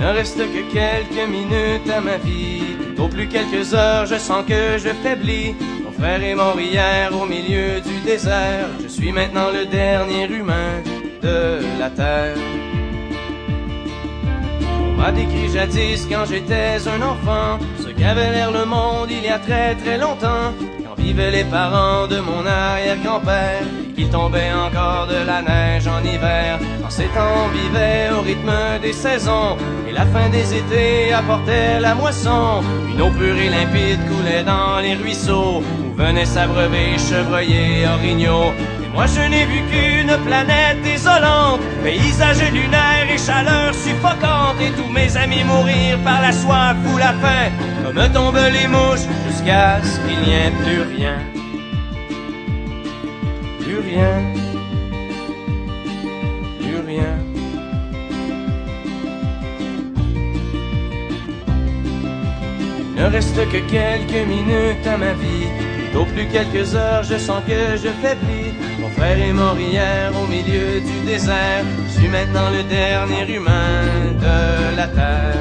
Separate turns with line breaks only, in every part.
ne reste que quelques minutes à ma vie. Tout au plus quelques heures, je sens que je faiblis. Mon frère est mort hier au milieu du désert. Je suis maintenant le dernier humain de la terre. On m'a décrit jadis quand j'étais un enfant ce qu'avait l'air le monde il y a très très longtemps, quand vivaient les parents de mon arrière-grand-père et qu'il tombait encore de la neige en hiver. En ces temps on vivait au rythme des saisons et la fin des étés apportait la moisson. Une eau pure et limpide coulait dans les ruisseaux où venaient s'abreuver chevreuils et orignaux. Moi je n'ai vu qu'une planète désolante, paysage lunaire et chaleur suffocante, et tous mes amis mourir par la soif ou la faim, comme tombent les mouches, jusqu'à ce qu'il n'y ait plus rien. Plus rien. Plus rien. Il ne reste que quelques minutes à ma vie. Au plus quelques heures, je sens que je faiblis. Mon frère est mort hier au milieu du désert. Je suis maintenant le dernier humain de la terre.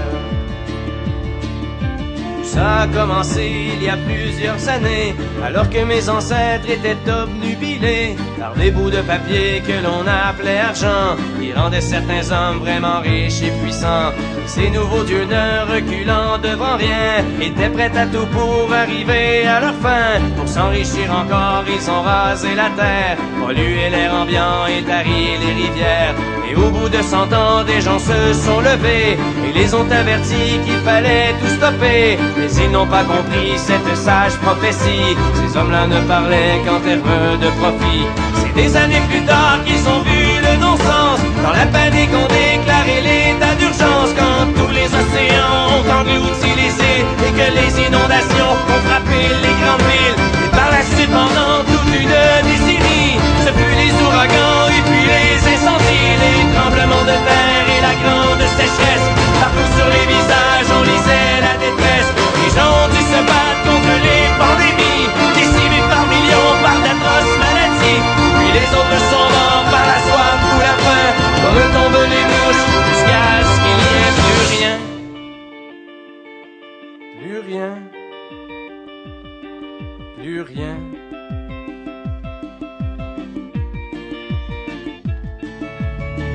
Ça a commencé il y a plusieurs années, alors que mes ancêtres étaient obnubilés par des bouts de papier que l'on appelait argent, qui rendaient certains hommes vraiment riches et puissants. Ces nouveaux dieux ne reculant devant rien, étaient prêts à tout pour arriver à leur fin. Pour s'enrichir encore, ils ont rasé la terre, pollué l'air ambiant et tari les rivières. Et au bout de 100 ans, des gens se sont levés et les ont avertis qu'il fallait tout stopper. Mais ils n'ont pas compris cette sage prophétie. Ces hommes-là ne parlaient qu'en termes de profit. C'est des années plus tard qu'ils ont vu le non-sens. Dans la panique, on déclarait l'état d'urgence, quand tous les océans ont englouti les îles et que les inondations ont frappé les grandes villes. Et par la suite, pendant toute une décennie, ce fut les ouragans et puis les incendies, les tremblements de terre et la grande sécheresse. Partout sur les visages, on lisait la détresse. Les gens ont dû se battre contre les pandémies, décimés par millions par d'atroces maladies. Puis les autres sont morts par la soif ou la faim, comme tombent les mouches, jusqu'à ce qu'il n'y ait plus rien. Plus rien. Plus rien.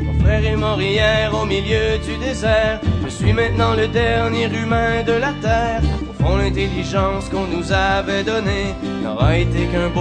Mon frère est mort hier au milieu du désert. Je suis maintenant le dernier humain de la terre. Au fond, l'intelligence qu'on nous avait donnée n'aura été qu'un beau